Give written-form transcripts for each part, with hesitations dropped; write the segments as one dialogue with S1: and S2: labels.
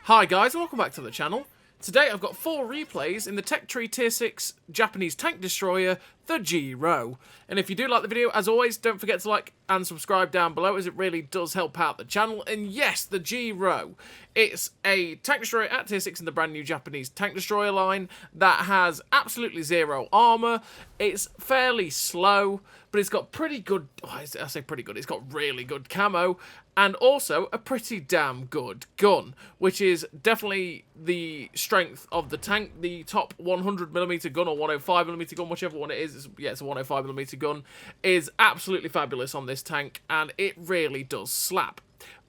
S1: Hi guys, and welcome back to the channel. Today I've got 4 replays in the Tech Tree Tier 6 Japanese tank destroyer, the G-Ro. And if you do like the video, as always, don't forget to like and subscribe down below, as it really does help out the channel. And yes, the G-Ro. It's a tank destroyer at Tier 6 in the brand new Japanese tank destroyer line that has absolutely zero armour. It's fairly slow, but it's got pretty good, I say pretty good, it's got really good camo, and also a pretty damn good gun, which is definitely the strength of the tank. The top 100mm gun or 105mm gun, whichever one it is, it's a 105mm gun, is absolutely fabulous on this tank, and it really does slap.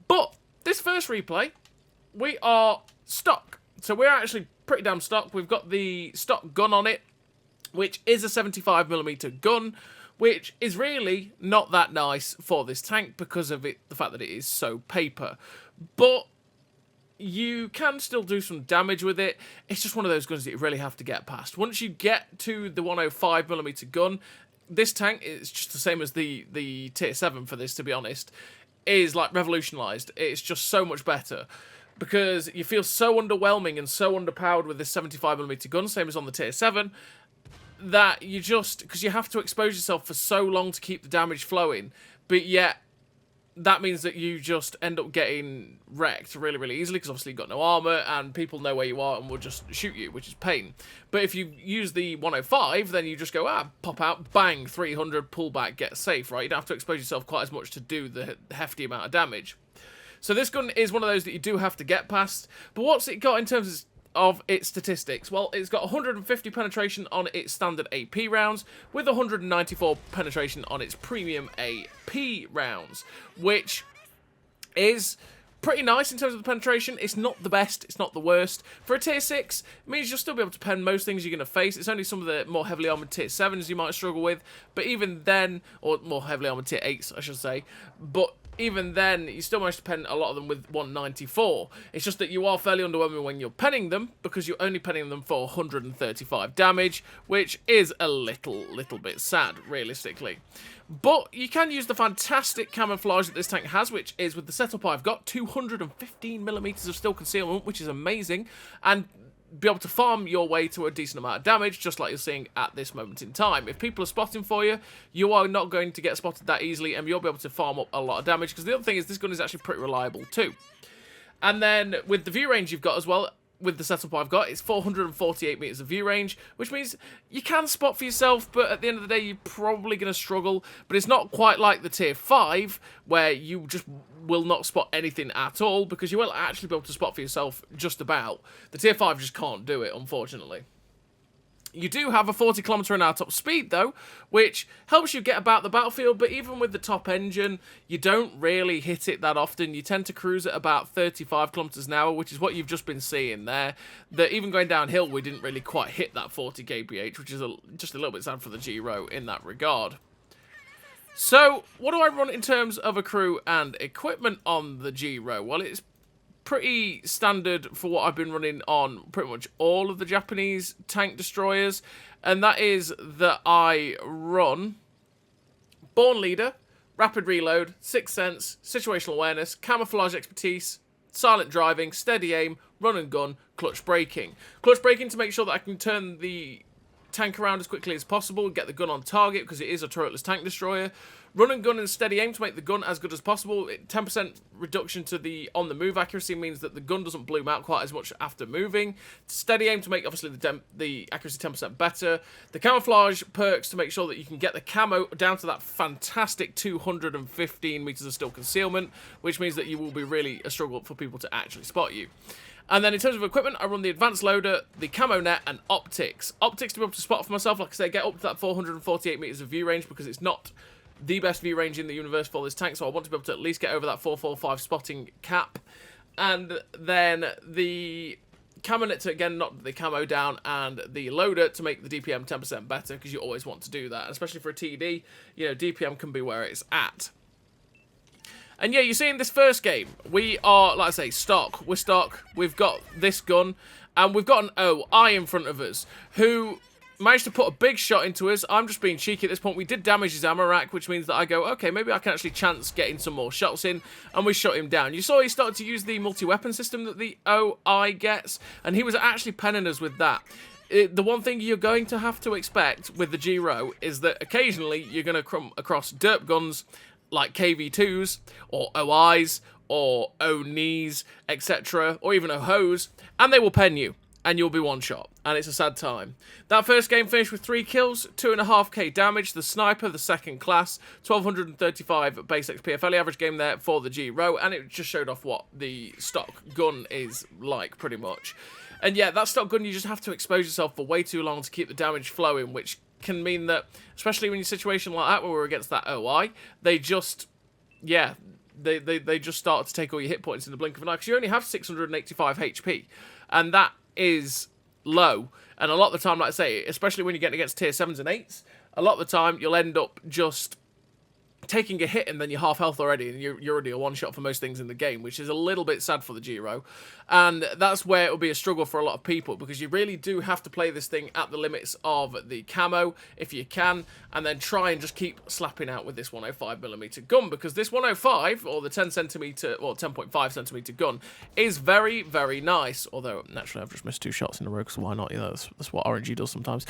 S1: But this first replay, we are stock. So we're actually pretty damn stock. We've got the stock gun on it, which is a 75mm gun, which is really not that nice for this tank because of the fact that it is so paper. But you can still do some damage with it. It's just one of those guns that you really have to get past. Once you get to the 105mm gun, this tank is just the same as the Tier 7 for this, to be honest, is like revolutionized. It's just so much better, because you feel so underwhelming and so underpowered with this 75mm gun, same as on the Tier 7, that you just, because you have to expose yourself for so long to keep the damage flowing, but yet that means that you just end up getting wrecked really, really easily, because obviously you've got no armour and people know where you are and will just shoot you, which is pain. But if you use the 105, then you just go, pop out, bang, 300, pull back, get safe, right? You don't have to expose yourself quite as much to do the hefty amount of damage. So this gun is one of those that you do have to get past. But what's it got in terms of its statistics? Well, it's got 150 penetration on its standard AP rounds, with 194 penetration on its premium AP rounds, which is pretty nice in terms of the penetration. It's not the best, it's not the worst. For a Tier 6, it means you'll still be able to pen most things you're going to face. It's only some of the more heavily armoured Tier 7s you might struggle with, but even then, or more heavily armoured Tier 8s, I should say, but even then, you still manage to pen a lot of them with 194. It's just that you are fairly underwhelming when you're penning them, because you're only penning them for 135 damage, which is a little bit sad, realistically. But you can use the fantastic camouflage that this tank has, which is, with the setup I've got, 215mm of steel concealment, which is amazing, and be able to farm your way to a decent amount of damage, just like you're seeing at this moment in time. If people are spotting for you, you are not going to get spotted that easily, and you'll be able to farm up a lot of damage, because the other thing is this gun is actually pretty reliable too. And then with the view range you've got as well, with the setup I've got, it's 448 meters of view range, which means you can spot for yourself, but at the end of the day, you're probably going to struggle. But it's not quite like the Tier 5, where you just will not spot anything at all, because you will actually be able to spot for yourself just about. The Tier 5 just can't do it, unfortunately. You do have a 40km/h top speed, though, which helps you get about the battlefield, but even with the top engine, you don't really hit it that often. You tend to cruise at about 35km/h, which is what you've just been seeing there. That even going downhill, we didn't really quite hit that 40 kph, which is just a little bit sad for the G-Ro in that regard. So, what do I run in terms of a crew and equipment on the G-Ro? Well, it's pretty standard for what I've been running on pretty much all of the Japanese tank destroyers, and that is that I run Born Leader, Rapid Reload, Sixth Sense, Situational Awareness, Camouflage Expertise, Silent Driving, Steady Aim, Run and Gun, Clutch Braking. Clutch Braking to make sure that I can turn the tank around as quickly as possible, get the gun on target, because it is a turretless tank destroyer. Run and gun and steady aim to make the gun as good as possible. 10% reduction to the on-the-move accuracy means that the gun doesn't bloom out quite as much after moving. Steady aim to make, obviously, the accuracy 10% better. The camouflage perks to make sure that you can get the camo down to that fantastic 215 meters of steel concealment, which means that you will be really a struggle for people to actually spot you. And then in terms of equipment, I run the advanced loader, the camo net, and optics. Optics to be able to spot for myself, like I say, get up to that 448 meters of view range, because it's not the best view range in the universe for this tank, so I want to be able to at least get over that 445 spotting cap. And then the camo net to, again, knock the camo down, and the loader to make the DPM 10% better, because you always want to do that, especially for a TD. You know, DPM can be where it's at. And yeah, you see in this first game, we are, like I say, stock. We're stock. We've got this gun, and we've got an OI in front of us, who managed to put a big shot into us. I'm just being cheeky at this point. We did damage his ammo rack, which means that I go, okay, maybe I can actually chance getting some more shots in, and we shot him down. You saw he started to use the multi-weapon system that the OI gets, and he was actually penning us with that. The one thing you're going to have to expect with the G-Row is that occasionally you're going to come across derp guns like KV2s, or OIs, or ONIs, etc., or even OHOs, and they will pen you. And you'll be one shot, and it's a sad time. That first game finished with 3 kills, 2.5k damage, the sniper, the second class, 1235 base XP, fairly average game there for the G-Row, and it just showed off what the stock gun is like, pretty much. And yeah, that stock gun, you just have to expose yourself for way too long to keep the damage flowing, which can mean that, especially when you're in a situation like that, where we're against that OI, they just, yeah, they just start to take all your hit points in the blink of an eye, because you only have 685 HP, and that is low, and a lot of the time, like I say, especially when you're getting against tier 7s and 8s, a lot of the time you'll end up just taking a hit and then you're half health already, and you're already a one-shot for most things in the game, which is a little bit sad for the G-Row. And that's where it will be a struggle for a lot of people, because you really do have to play this thing at the limits of the camo, if you can, and then try and just keep slapping out with this 105mm gun, because this 105, or the 10cm, or 10.5cm gun, is very, very nice. Although, naturally, I've just missed 2 shots in a row, because why not? You know, that's what RNG does sometimes.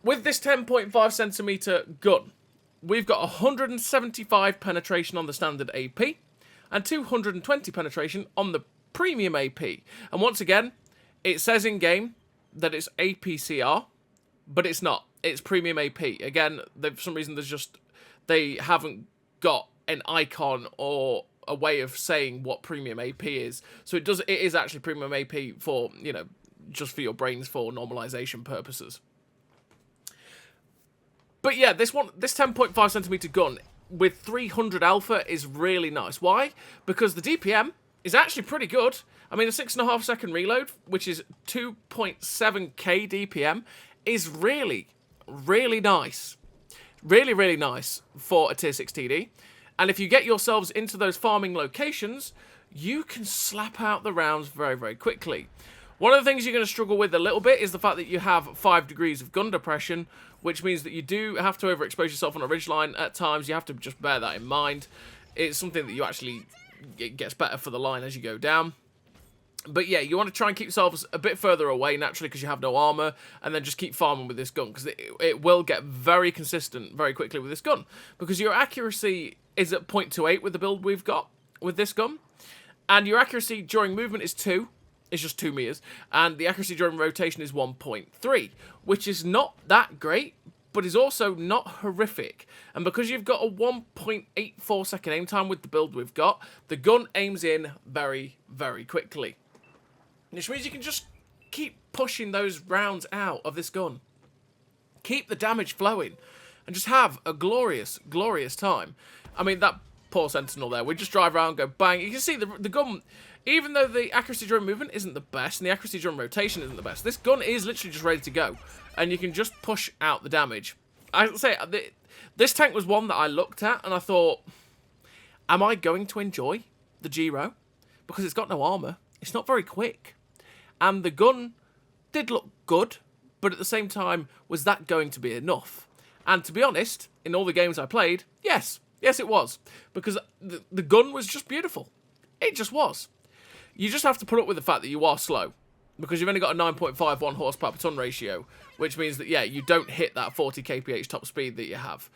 S1: With this 10.5cm gun, we've got 175 penetration on the standard AP, and 220 penetration on the premium AP. And once again, it says in-game that it's APCR, but it's not. It's premium AP. Again, for some reason, they haven't got an icon or a way of saying what premium AP is. So it is actually premium AP for, you know, just for your brains, for normalization purposes. But yeah, this 10.5cm gun with 300 alpha is really nice. Why? Because the DPM is actually pretty good. I mean, a 6.5 second reload, which is 2.7k DPM, is really, really nice. Really, really nice for a tier 6 TD. And if you get yourselves into those farming locations, you can slap out the rounds very, very quickly. One of the things you're going to struggle with a little bit is the fact that you have 5 degrees of gun depression, which means that you do have to overexpose yourself on a ridgeline at times. You have to just bear that in mind. It's something that you actually, it gets better for the line as you go down. But yeah, you want to try and keep yourselves a bit further away, naturally, because you have no armor, and then just keep farming with this gun, because it will get very consistent very quickly with this gun, because your accuracy is at 0.28 with the build we've got with this gun, and your accuracy during movement is 2. It's just 2 meters, and the accuracy during rotation is 1.3, which is not that great, but is also not horrific. And because you've got a 1.84 second aim time with the build we've got, the gun aims in very, very quickly. Which means you can just keep pushing those rounds out of this gun. Keep the damage flowing, and just have a glorious, glorious time. I mean, that poor Sentinel there, we just drive around, go bang. You can see the gun, even though the accuracy during movement isn't the best, and the accuracy during rotation isn't the best, this gun is literally just ready to go. And you can just push out the damage. I say, this tank was one that I looked at, and I thought, am I going to enjoy the G-Row? Because it's got no armor. It's not very quick. And the gun did look good, but at the same time, was that going to be enough? And to be honest, in all the games I played, yes. Yes, it was. Because the gun was just beautiful. It just was. You just have to put up with the fact that you are slow, because you've only got a 9.51 horsepower per ton ratio, which means that, yeah, you don't hit that 40 kph top speed that you have.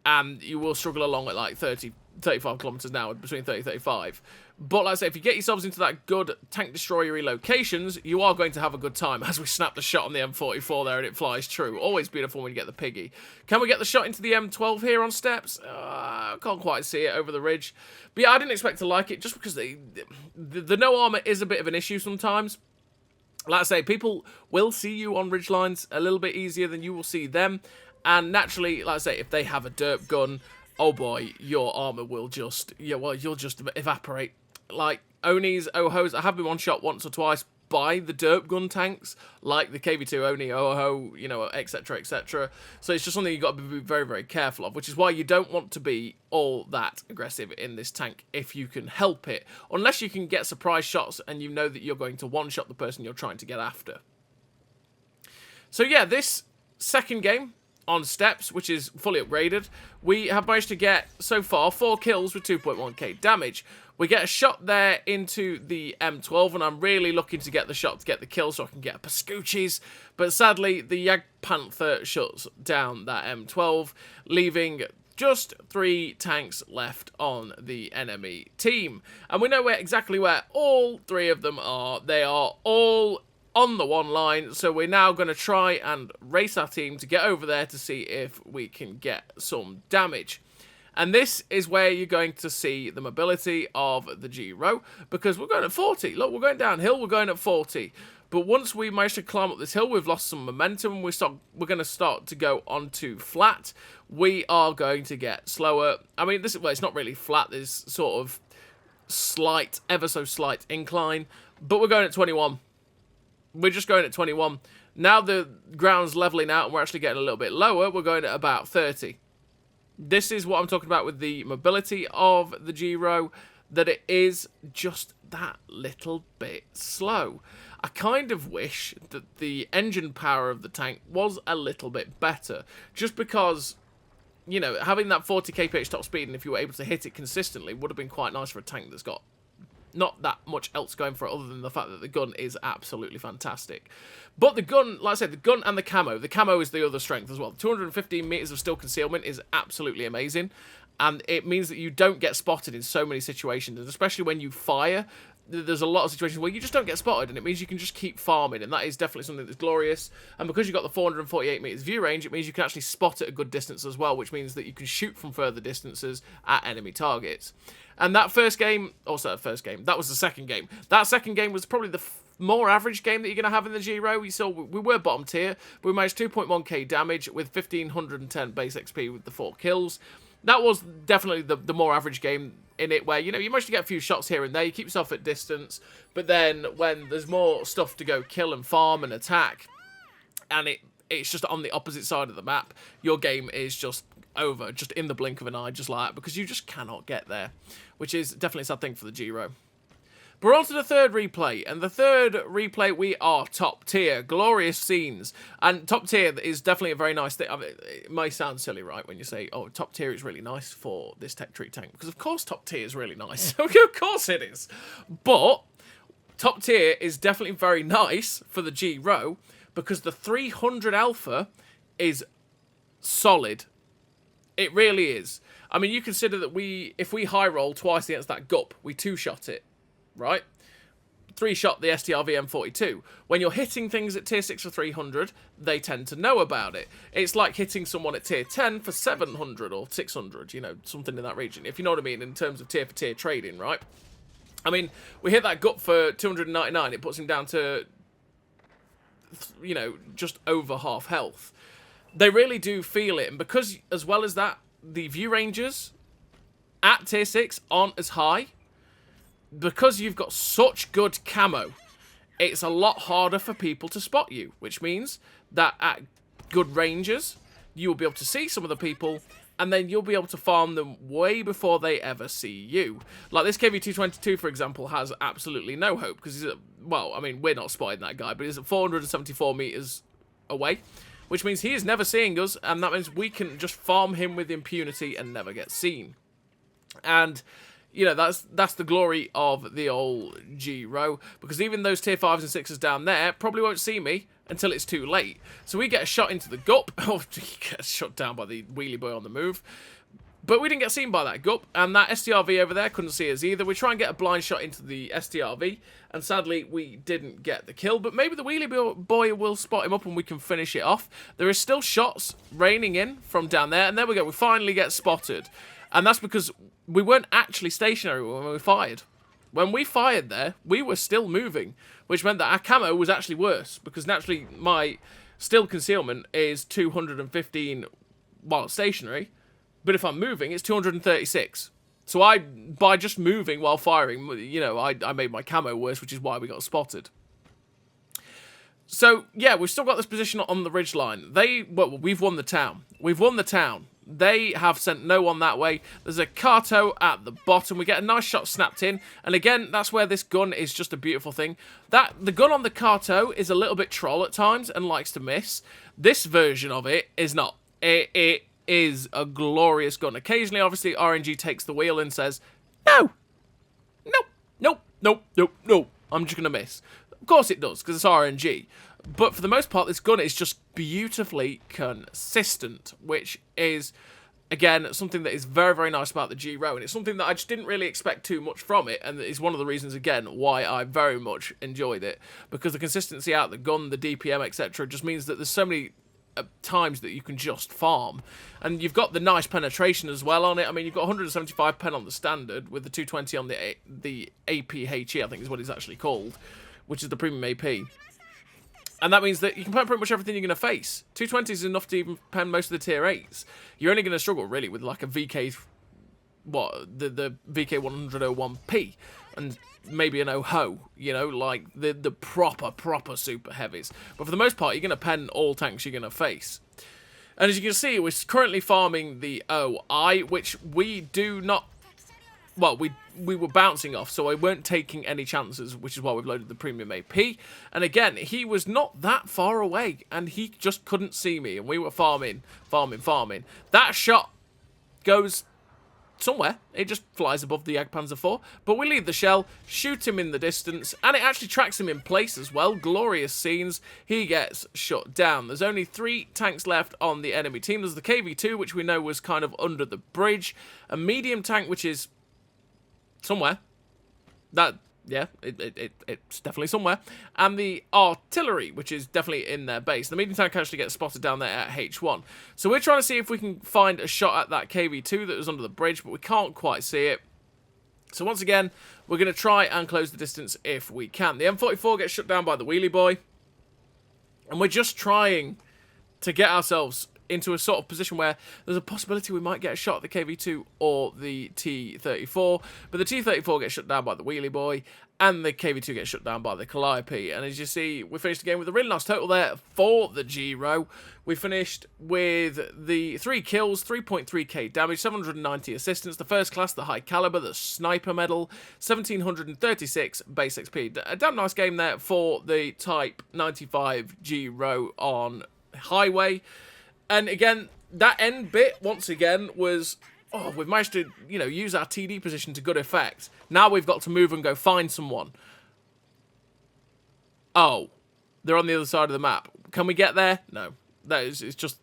S1: And you will struggle along at like 35 kilometers an hour, between 30 and 35. But like I say, if you get yourselves into that good tank destroyer locations, you are going to have a good time, as we snap the shot on the M44 there and it flies true. Always beautiful when you get the piggy. Can we get the shot into the M12 here on steps? I can't quite see it over the ridge. But yeah, I didn't expect to like it, just because the no armor is a bit of an issue sometimes. Like I say, people will see you on ridge lines a little bit easier than you will see them. And naturally, like I say, if they have a derp gun, oh boy, your armor will just, yeah, well, you'll just evaporate. Like, Onis, Ohos, I have been one-shot once or twice by the derp gun tanks, like the KV2 Oni, Oho, you know, etc, etc. So it's just something you've got to be very, very careful of, which is why you don't want to be all that aggressive in this tank if you can help it, unless you can get surprise shots and you know that you're going to one-shot the person you're trying to get after. So yeah, this second game on steps, which is fully upgraded, we have managed to get, so far, 4 kills with 2.1k damage. We get a shot there into the M12, and I'm really looking to get the shot to get the kill so I can get Pascucci's. But sadly, the Jagdpanther shuts down that M12, leaving just 3 tanks left on the enemy team. And we know exactly where all 3 of them are. They are all on the one line, so we're now going to try and race our team to get over there to see if we can get some damage. And this is where you're going to see the mobility of the G-Row, because we're going at 40. Look, we're going downhill, we're going at 40. But once we manage to climb up this hill, we've lost some momentum. We're going to start to go onto flat. We are going to get slower. I mean, well, it's not really flat. There's sort of slight, ever so slight incline. But we're going at 21. We're just going at 21. Now the ground's leveling out and we're actually getting a little bit lower. We're going at about 30. This is what I'm talking about with the mobility of the G-Row, that it is just that little bit slow. I kind of wish that the engine power of the tank was a little bit better, just because, you know, having that 40 kph top speed, and if you were able to hit it consistently, would have been quite nice for a tank that's got not that much else going for it other than the fact that the gun is absolutely fantastic. But the gun, like I said, the gun and the camo is the other strength as well. 215 meters of still concealment is absolutely amazing, and it means that you don't get spotted in so many situations, and especially when you fire, there's a lot of situations where you just don't get spotted, and it means you can just keep farming, and that is definitely something that's glorious. And because you've got the 448 meters view range, it means you can actually spot at a good distance as well, which means that you can shoot from further distances at enemy targets. And that first game, also that first game, that was the second game. That second game was probably the more average game that you're going to have in the G-Row. We saw we were bottom tier, but we managed 2.1k damage with 1510 base XP with the 4 kills. That was definitely the more average game in it, where, you know, you manage to get a few shots here and there, you keep yourself at distance, but then when there's more stuff to go kill and farm and attack, and it's just on the opposite side of the map, your game is just over, just in the blink of an eye, just like that, because you just cannot get there, which is definitely a sad thing for the G-Row. But we're on to the third replay, and the third replay, we are top tier, glorious scenes, and top tier is definitely a very nice thing. I mean, it may sound silly, right, when you say, oh, top tier is really nice for this tech tree tank, because of course top tier is really nice, of course it is, but top tier is definitely very nice for the G-Row, because the 300 alpha is solid. It really is. I mean, you consider that if we high roll twice against that gup, we 2-shot it. Right? 3-shot the STRV M42. When you're hitting things at tier 6 for 300, they tend to know about it. It's like hitting someone at tier 10 for 700 or 600, you know, something in that region, if you know what I mean, in terms of tier for tier trading, right? I mean, we hit that gut for 299, it puts him down to, you know, just over half health. They really do feel it, and because, as well as that, the view ranges at tier 6 aren't as high. Because you've got such good camo, it's a lot harder for people to spot you, which means that at good ranges, you'll be able to see some of the people, and then you'll be able to farm them way before they ever see you. Like this KV-222, for example, has absolutely no hope, because he's at, well, I mean, we're not spotting that guy, but he's at 474 meters away, which means he is never seeing us, and that means we can just farm him with impunity and never get seen. And you know, that's the glory of the old G-Row, because even those tier 5s and 6s down there probably won't see me until it's too late. So we get a shot into the gup. Oh, he gets shot down by the wheelie boy on the move. But we didn't get seen by that gup, and that STRV over there couldn't see us either. We try and get a blind shot into the STRV, and sadly we didn't get the kill. But maybe the wheelie boy will spot him up and we can finish it off. There is still shots raining in from down there, and there we go. We finally get spotted. And that's because we weren't actually stationary when we fired. When we fired there, we were still moving, which meant that our camo was actually worse, because naturally my still concealment is 215 while it's stationary, but if I'm moving, it's 236. So by just moving while firing, you know, I made my camo worse, which is why we got spotted. So, yeah, we've still got this position on the ridgeline. Well, we've won the town. We've won the town. They have sent no one that way. There's a Kato at the bottom. We get a nice shot snapped in. And again, that's where this gun is just a beautiful thing. The gun on the Kato is a little bit troll at times and likes to miss. This version of it is not. It is a glorious gun. Occasionally, obviously, RNG takes the wheel and says, no, nope, nope, nope, nope, nope. I'm just going to miss. Of course it does, because it's RNG. But for the most part, this gun is just beautifully consistent, which is, again, something that is very, very nice about the G-Row. And it's something that I just didn't really expect too much from it. And it's one of the reasons, again, why I very much enjoyed it. Because the consistency out the gun, the DPM, etc., just means that there's so many times that you can just farm. And you've got the nice penetration as well on it. I mean, you've got 175 pen on the standard with the 220 on the APHE, I think is what it's actually called, which is the premium AP. And that means that you can pen pretty much everything you're going to face. 220 is enough to even pen most of the tier 8s. You're only going to struggle, really, with like a VK... the VK101P. And maybe an OHO, you know, like the proper super heavies. But for the most part, you're going to pen all tanks you're going to face. And as you can see, we're currently farming the OI, which we do not... Well, we were bouncing off, so I weren't taking any chances, which is why we've loaded the premium AP. And again, he was not that far away, and he just couldn't see me, and we were farming. That shot goes somewhere. It just flies above the Jagdpanzer 4, but we leave the shell, shoot him in the distance, and it actually tracks him in place as well. Glorious scenes. He gets shut down. There's only 3 tanks left on the enemy team. There's the KV-2, which we know was kind of under the bridge, a medium tank, which is somewhere. Yeah, it's definitely somewhere. And the artillery, which is definitely in their base. The medium tank actually gets spotted down there at H1. So we're trying to see if we can find a shot at that KV-2 that was under the bridge, but we can't quite see it. So once again, we're going to try and close the distance if we can. The M44 gets shut down by the wheelie boy. And we're just trying to get ourselves into a sort of position where there's a possibility we might get a shot at the KV-2 or the T-34, but the T-34 gets shut down by the wheelie boy, and the KV-2 gets shut down by the Calliope. And as you see, we finished the game with a really nice total there for the G-Row. We finished with the 3 kills, 3.3k damage, 790 assistance, the first class, the high caliber, the sniper medal, 1736 base XP. A damn nice game there for the Type 95 G-Row on highway. And again, that end bit, once again, was... Oh, we've managed to, you know, use our TD position to good effect. Now we've got to move and go find someone. Oh, they're on the other side of the map. Can we get there? No. That is, it's just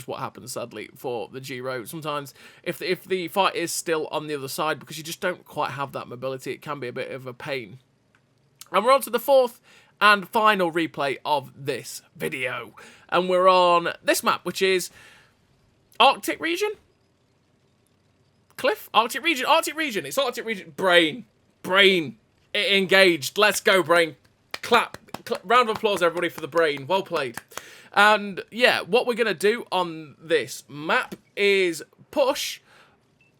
S1: what happens, sadly, for the G-Row. Sometimes, if the fight is still on the other side, because you just don't quite have that mobility, it can be a bit of a pain. And we're on to the 4th and final replay of this video. And we're on this map, which is Arctic region? Cliff? Arctic region. It's Arctic region. Brain. It engaged. Let's go, Brain. Clap. Round of applause, everybody, for the Brain. Well played. And, yeah, what we're going to do on this map is push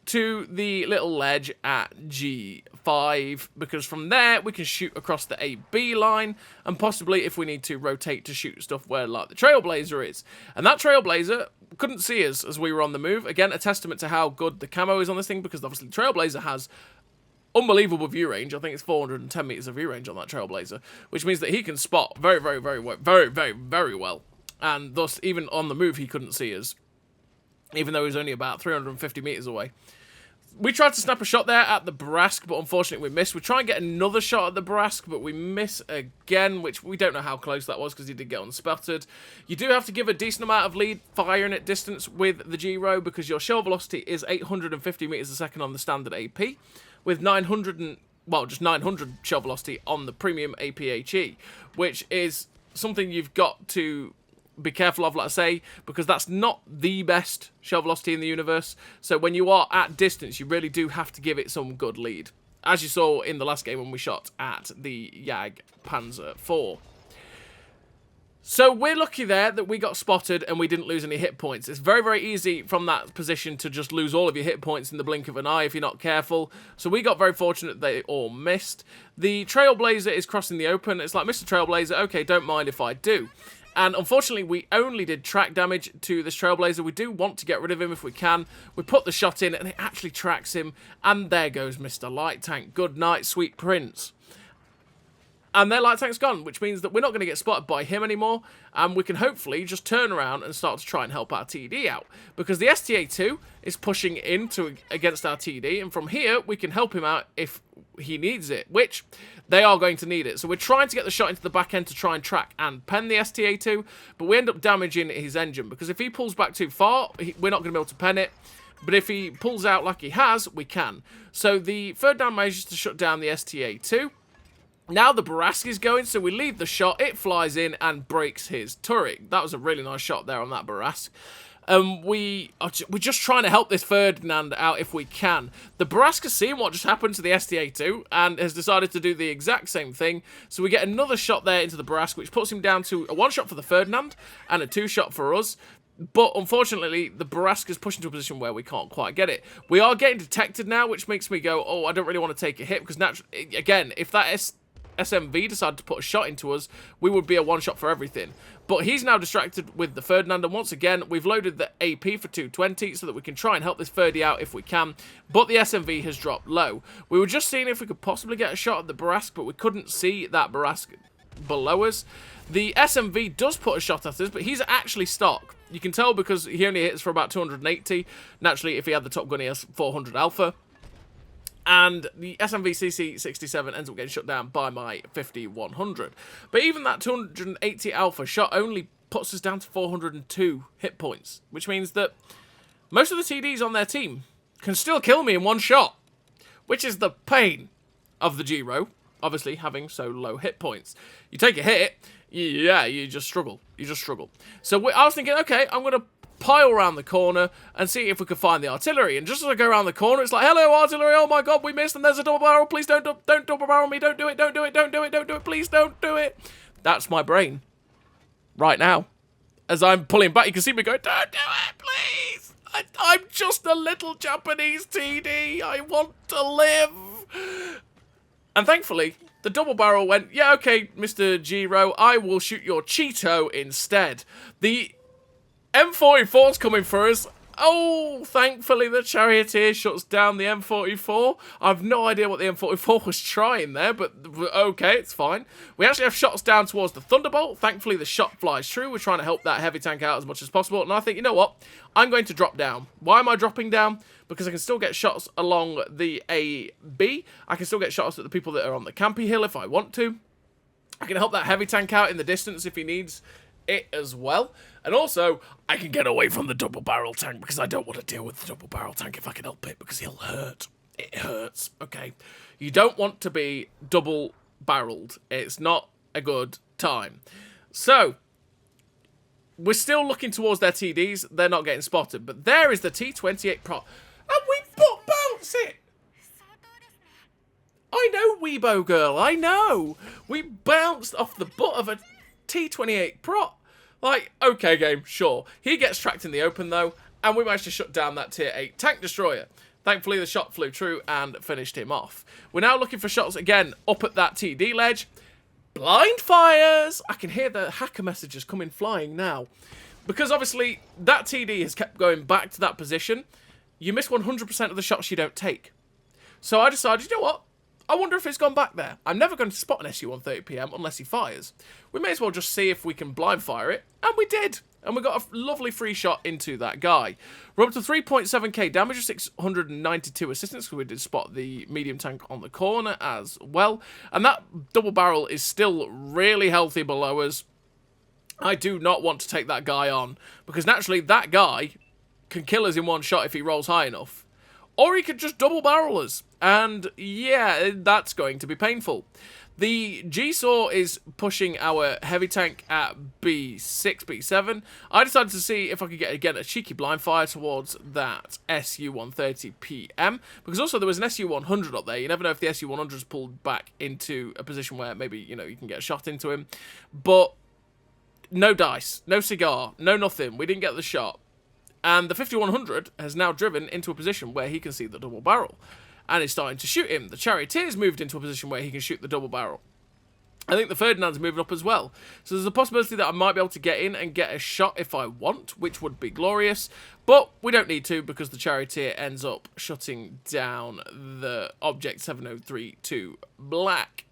S1: to the little ledge at G5, because from there we can shoot across the AB line, and possibly, if we need to, rotate to shoot stuff where, like, the Trailblazer is. And that Trailblazer couldn't see us as we were on the move. Again, a testament to how good the camo is on this thing, because obviously Trailblazer has unbelievable view range. I think it's 410 meters of view range on that Trailblazer, which means that he can spot very well. And thus, even on the move, he couldn't see us, even though he was only about 350 meters away. We tried to snap a shot there at the Brask, but unfortunately we missed. We try and get another shot at the Brask, but we miss again, which we don't know how close that was because he did get unspotted. You do have to give a decent amount of lead firing at distance with the G-Row, because your shell velocity is 850 meters a second on the standard AP, with 900 shell velocity on the premium APHE, which is something you've got to be careful of, like I say, because that's not the best shell velocity in the universe. So when you are at distance, you really do have to give it some good lead, as you saw in the last game when we shot at the Jagdpanzer 4. So we're lucky there that we got spotted and we didn't lose any hit points. It's very easy from that position to just lose all of your hit points in the blink of an eye if you're not careful. So we got very fortunate they all missed. The Trailblazer is crossing the open. It's like, Mr. Trailblazer, okay, don't mind if I do. And unfortunately, we only did track damage to this Trailblazer. We do want to get rid of him if we can. We put the shot in, and it actually tracks him. And there goes Mr. Light Tank. Good night, sweet prince. And their light tank's gone, which means that we're not going to get spotted by him anymore, and we can hopefully just turn around and start to try and help our TD out. Because the STA-2 is pushing against our TD, and from here, we can help him out if he needs it, which they are going to need it. So we're trying to get the shot into the back end to try and track and pen the STA-2, but we end up damaging his engine, because if he pulls back too far, we're not going to be able to pen it. But if he pulls out like he has, we can. So the third down manages to shut down the STA-2. Now the Barask is going, so we leave the shot, it flies in and breaks his turret. That was a really nice shot there on that Barask. We're just trying to help this Ferdinand out if we can. The Barask has seen what just happened to the STA-2 and has decided to do the exact same thing. So we get another shot there into the Barask, which puts him down to a 1-shot for the Ferdinand and a 2-shot for us. But unfortunately, the Barask is pushed into a position where we can't quite get it. We are getting detected now, which makes me go, oh, I don't really want to take a hit, because naturally, again, if that SMV decided to put a shot into us, we would be a 1-shot for everything. But he's now distracted with the Ferdinand, and once again, we've loaded the AP for 220 so that we can try and help this Ferdy out if we can, but the SMV has dropped low. We were just seeing if we could possibly get a shot at the Barask, but we couldn't see that Barask below us. The SMV does put a shot at us, but he's actually stock. You can tell because he only hits for about 280. Naturally, if he had the Top Gun, he has 400 alpha. And the SMV CC67 ends up getting shut down by my 5100. But even that 280 alpha shot only puts us down to 402 hit points, which means that most of the TDs on their team can still kill me in 1 shot, which is the pain of the G-Row, obviously having so low hit points. You take a hit, yeah, you just struggle. You just struggle. So I was thinking, okay, I'm going to pile around the corner and see if we can find the artillery. And just as I go around the corner, it's like, hello, artillery, oh my god, we missed, and there's a double barrel, please don't double barrel me, don't do it, don't do it, don't do it, don't do it, please don't do it. That's my brain. Right now. As I'm pulling back, you can see me going, don't do it, please. I'm just a little Japanese TD. I want to live. And thankfully, the double barrel went, yeah, okay, Mr. G-Row, I will shoot your Cheeto instead. The M44's coming for us. Oh, thankfully the Charioteer shuts down the M44. I've no idea what the M44 was trying there, but okay, it's fine. We actually have shots down towards the Thunderbolt. Thankfully the shot flies through. We're trying to help that heavy tank out as much as possible. And I think, you know what? I'm going to drop down. Why am I dropping down? Because I can still get shots along the AB. I can still get shots at the people that are on the Campy Hill if I want to. I can help that heavy tank out in the distance if he needs it as well. And also, I can get away from the double barrel tank because I don't want to deal with the double barrel tank if I can help it, because he'll hurt. It hurts, okay? You don't want to be double barreled. It's not a good time. So, we're still looking towards their TDs. They're not getting spotted. But there is the T28 Pro. And we bounce it! I know, Weebo girl, I know! We bounced off the butt of a T28 Pro. Like, okay, game, sure. He gets tracked in the open, though, and we managed to shut down that Tier 8 tank destroyer. Thankfully, the shot flew true and finished him off. We're now looking for shots again up at that TD ledge. Blind fires! I can hear the hacker messages coming flying now. Because, obviously, that TD has kept going back to that position. You miss 100% of the shots you don't take. So I decided, you know what? I wonder if he's gone back there. I'm never going to spot an SU-130 PM unless he fires. We may as well just see if we can blind fire it. And we did. And we got a lovely free shot into that guy. We're up to 3.7k damage, 692 assistance, because we did spot the medium tank on the corner as well. And that double barrel is still really healthy below us. I do not want to take that guy on, because naturally that guy can kill us in 1 shot if he rolls high enough. Or he could just double barrel us. And yeah, that's going to be painful. The G-Saw is pushing our heavy tank at B6, B7. I decided to see if I could get, again, a cheeky blind fire towards that SU-130 PM. Because also there was an SU-100 up there. You never know if the SU-100's pulled back into a position where maybe, you know, you can get a shot into him. But no dice, no cigar, no nothing. We didn't get the shot. And the 5100 has now driven into a position where he can see the double barrel. And is starting to shoot him. The Charioteer's moved into a position where he can shoot the double barrel. I think the Ferdinand's moving up as well. So there's a possibility that I might be able to get in and get a shot if I want, which would be glorious. But we don't need to because the charioteer ends up shutting down the Object 7032 Black.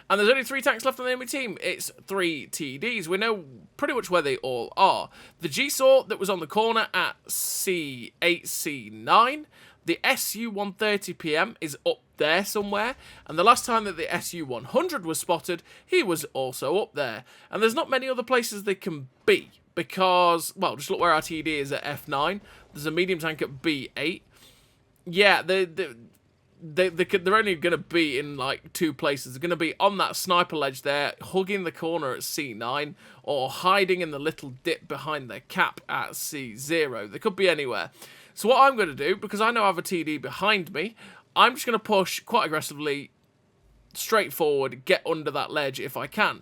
S1: And there's only 3 tanks left on the enemy team. It's 3 TDs. We know pretty much where they all are. The G-Saw that was on the corner at C8, C9. The SU-130PM is up there somewhere. And the last time that the SU-100 was spotted, he was also up there. And there's not many other places they can be. Because, well, just look where our TD is at F9. There's a medium tank at B8. Yeah, they're only going to be in, like, 2 places. They're going to be on that sniper ledge there, hugging the corner at C9, or hiding in the little dip behind their cap at C0. They could be anywhere. So what I'm going to do, because I know I have a TD behind me, I'm just going to push quite aggressively, straight forward, get under that ledge if I can.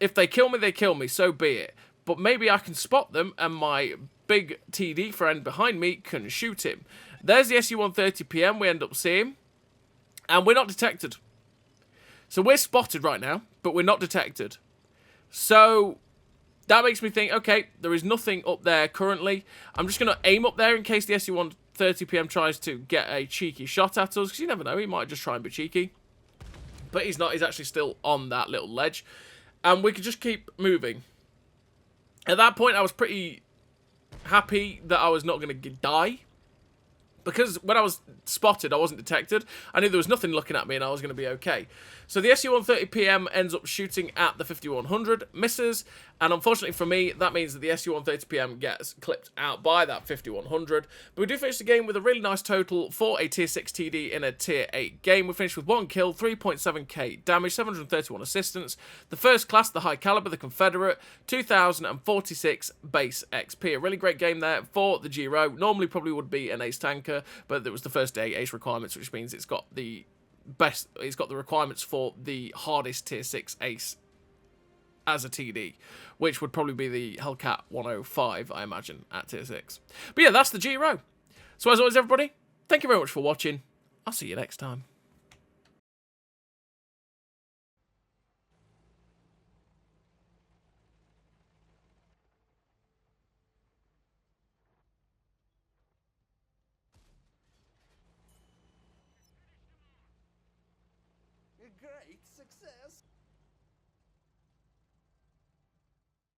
S1: If they kill me, so be it. But maybe I can spot them, and my big TD friend behind me can shoot him. There's the SU-130PM we end up seeing. And we're not detected. So we're spotted right now, but we're not detected. So that makes me think, okay, there is nothing up there currently. I'm just going to aim up there in case the SU-130PM tries to get a cheeky shot at us. Because you never know, he might just try and be cheeky. But he's not, he's actually still on that little ledge. And we could just keep moving. At that point, I was pretty happy that I was not going to die. Because when I was spotted, I wasn't detected. I knew there was nothing looking at me and I was going to be okay. So the SU-130PM ends up shooting at the 5100, misses. And unfortunately for me, that means that the SU-130PM gets clipped out by that 5100. But we do finish the game with a really nice total for a Tier 6 TD in a Tier 8 game. We finished with 1 kill, 3.7k damage, 731 assistance. The first class, the high caliber, the Confederate, 2046 base XP. A really great game there for the Giro. Normally probably would be an ace tanker, but it was the first day ace requirements, which means it's got the best, it's got the requirements for the hardest Tier 6 ace as a TD, which would probably be the Hellcat 105, I imagine, at Tier 6. But yeah, that's the Giro. So as always, everybody, thank you very much for watching. I'll see you next time.
S2: A great success.